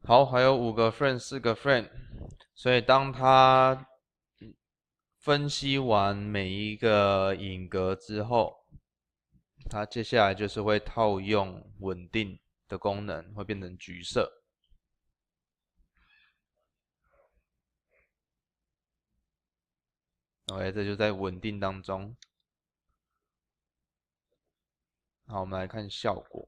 好，还有5个 frame、4个 frame，所以当它分析完每一个影格之后，它接下来就是会套用稳定的功能，会变成橘色。OK，这就在稳定当中。好，我们来看效果。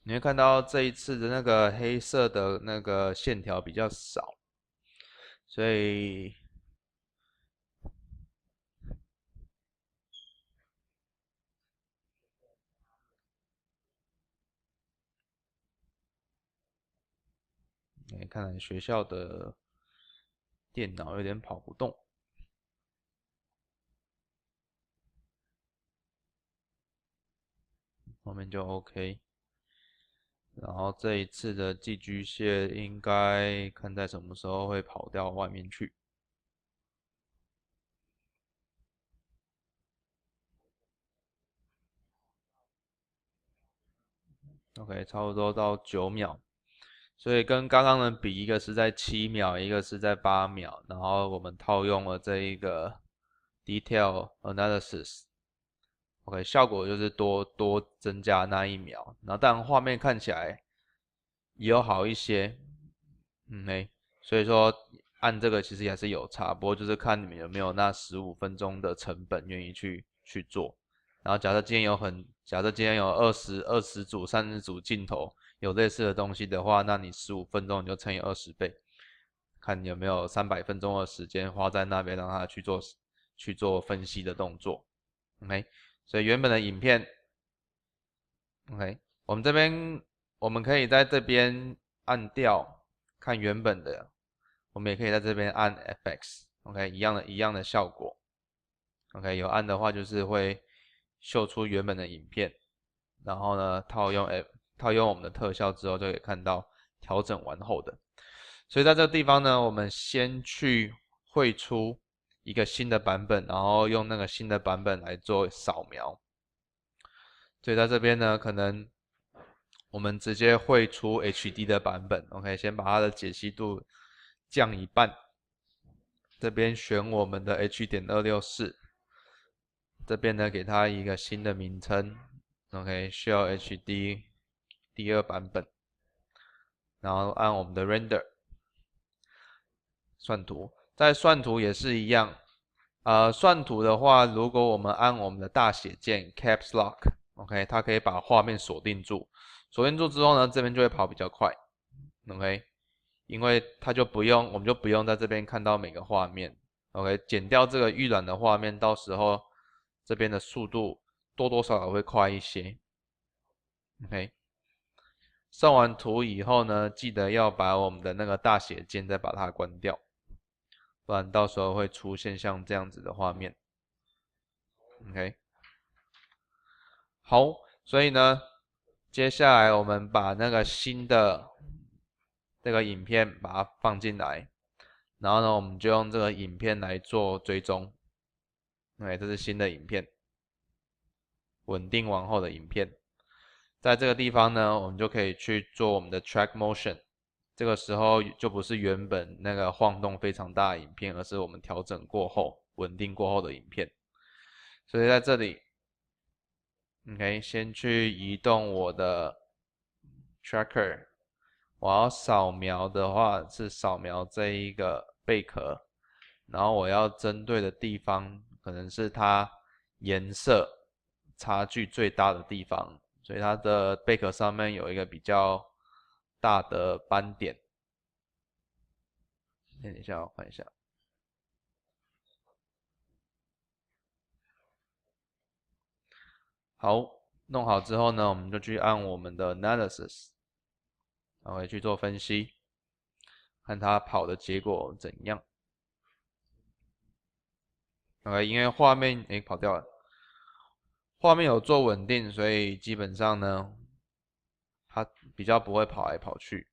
你会看到这一次的那个黑色的那个线条比较少，所以看来学校的电脑有点跑不动。后面就 OK。然后这一次的寄居蟹应该看在什么时候会跑到外面去。OK，差不多到9秒，所以跟刚刚的比，一个是在7秒，一个是在8秒，然后我们套用了这一个 detail analysis。OK， 效果就是多增加那1秒，然后当然画面看起来也有好一些。所以说按这个其实也是有差，不过就是看你们有没有那15分钟的成本愿意去做。然后假设今天有20组、30组镜头有类似的东西的话，那你15分钟你就乘以20倍，看你有没有300分钟的时间花在那边让它去做分析的动作。OK，所以原本的影片，OK，我们这边我们可以在这边按掉看原本的，我们也可以在这边按 FX，OK， 一样的效果。OK， 有按的话就是会秀出原本的影片，然后呢套用我们的特效之后，就可以看到调整完后的。所以在这个地方呢，我们先去绘出一个新的版本，然后用那个新的版本来做扫描。所以在这边呢，可能我们直接绘出 HD 的版本。OK， 先把它的解析度降一半。这边选我们的 H.264，这边呢给它一个新的名称。OK，Shell HD 第2版本，然后按我们的 Render 算图。在算图也是一样。算图的话，如果我们按我们的大写键 Caps Lock，OK，它可以把画面锁定住。锁定住之后呢，这边就会跑比较快。OK，因为我们就不用在这边看到每个画面。OK，剪掉这个预览的画面，到时候这边的速度多多少少会快一些。OK，上完图以后呢，记得要把我们的那个大写键再把它关掉，不然到时候会出现像这样子的画面。OK，好，所以呢，接下来我们把那个新的这个影片把它放进来，然后呢，我们就用这个影片来做追踪。OK，这是新的影片，稳定完后的影片。在这个地方呢，我们就可以去做我们的 track motion。这个时候就不是原本那个晃动非常大的影片，而是我们调整过后、稳定过后的影片。所以在这里，OK， 先去移动我的 tracker。我要扫描的话是扫描这一个贝壳，然后我要针对的地方可能是它颜色差距最大的地方，所以它的贝壳上面有一个比较大的斑点。等一下，我看一下。好，弄好之后呢，我们就去按我们的 analysis， 然后去做分析，看它跑的结果怎样。OK，因为画面跑掉了，画面有做稳定，所以基本上呢，它比较不会跑来跑去。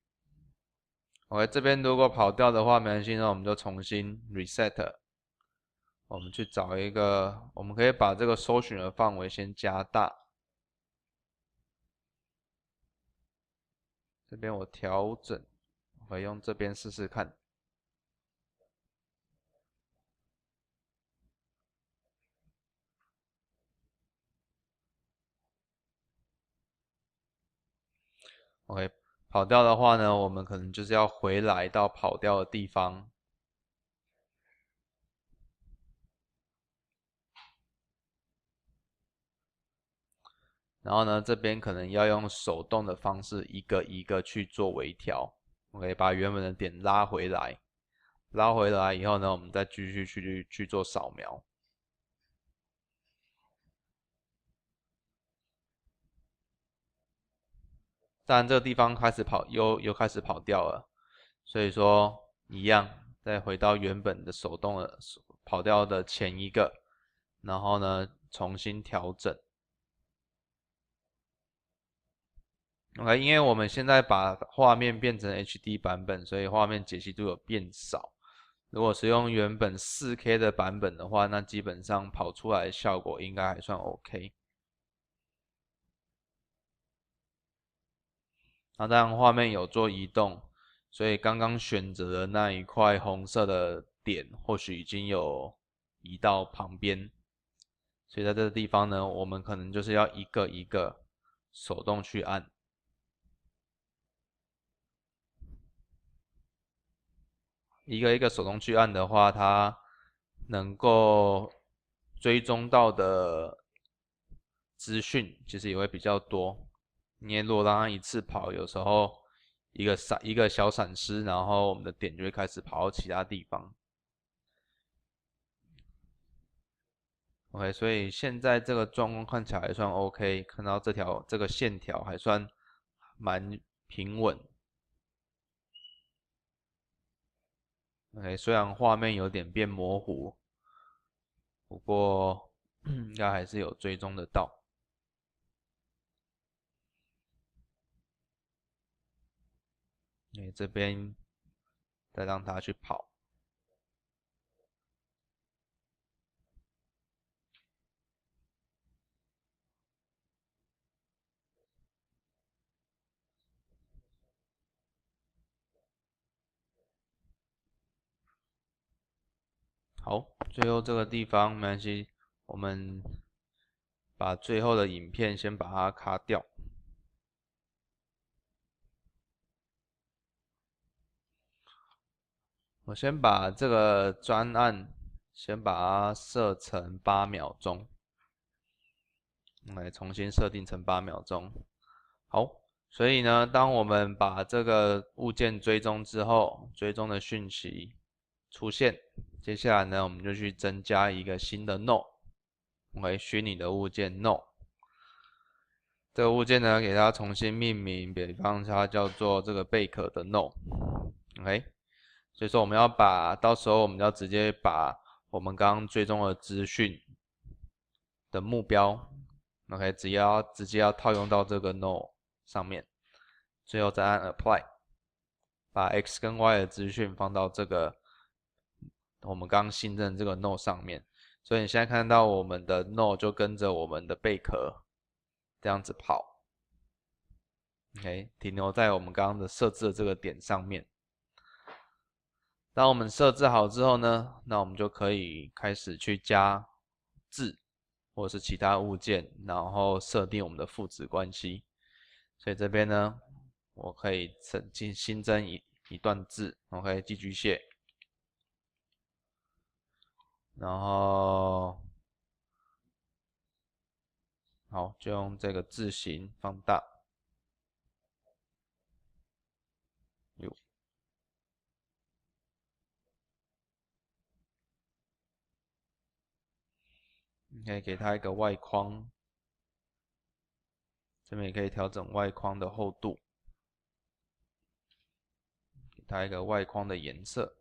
OK，这边如果跑掉的话，没关系，那我们就重新 reset。我们去找一个，我们可以把这个搜寻的范围先加大。这边我调整，我用这边试试看。OK，跑掉的话呢，我们可能就是要回来到跑掉的地方，然后呢，这边可能要用手动的方式一个一个去做微调。OK，把原本的点拉回来，拉回来以后呢，我们再继续去做扫描。当然，这个地方开始跑，又开始跑掉了，所以说一样，再回到原本的手动的跑掉的前一个，然后呢重新调整。OK，因为我们现在把画面变成 HD 版本，所以画面解析度有变少。如果是用原本 4K 的版本的话，那基本上跑出来的效果应该还算 OK。那当然画面有做移动，所以刚刚选择的那一块红色的点，或许已经有移到旁边。所以在这个地方呢，我们可能就是要一个一个手动去按。一个一个手动去按的话，它能够追踪到的资讯其实也会比较多。因为如果让它一次跑，有时候一个小闪失，然后我们的点就会开始跑到其他地方。OK，所以现在这个状况看起来还算 OK，看到这个线条还算蛮平稳。OK，虽然画面有点变模糊，不过应该还是有追踪得到。你这边再让它去跑。好，最后这个地方没关系，我们把最后的影片先把它卡掉。我先把这个专案先把它设成8秒钟，来重新设定成8秒钟。好，所以呢，当我们把这个物件追踪之后，追踪的讯息出现，接下来呢，我们就去增加一个新的 node，OK，虚拟的物件 node。这个物件呢，给它重新命名，比方它叫做这个贝壳的 node，OK。所以说我们要到时候我们要直接把我们刚刚追踪的资讯的目标，OK，直接要套用到这个 node 上面，最后再按 apply， 把 x 跟 y 的资讯放到这个我们刚新增这个 node 上面，所以你现在看到我们的 node 就跟着我们的贝壳这样子跑，OK， 停留在我们刚刚的设置的这个点上面。当我们设置好之后呢，那我们就可以开始去加字或者是其他物件，然后设定我们的父子关系。所以这边呢，我可以新增一段字，OK， 寄居蟹，然后好，就用这个字形放大，你可以给它一个外框，这边也可以调整外框的厚度，给它一个外框的颜色。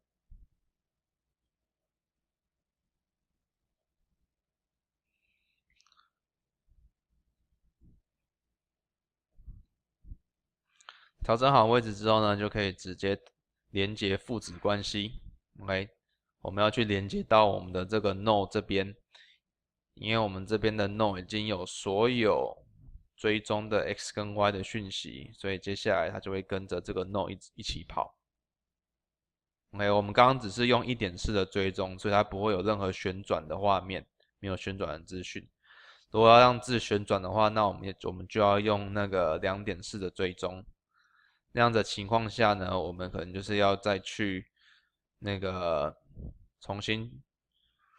调整好位置之后呢，就可以直接连接父子关系。OK，我们要去连接到我们的这个 node 这边，因为我们这边的 node 已经有所有追踪的 x 跟 y 的讯息，所以接下来它就会跟着这个 node 一起跑。OK， 我们刚刚只是用1.4的追踪，所以它不会有任何旋转的画面，没有旋转的资讯。如果要让字旋转的话，那我们就要用那个2.4的追踪。那样的情况下呢，我们可能就是要再去那个重新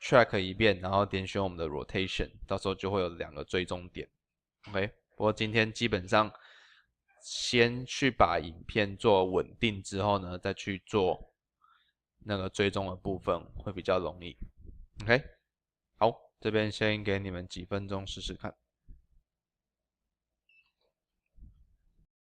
track 一遍，然后点选我们的 rotation， 到时候就会有2个追踪点。OK， 不过今天基本上先去把影片做稳定之后呢，再去做那个追踪的部分会比较容易。OK， 好，这边先给你们几分钟试试看。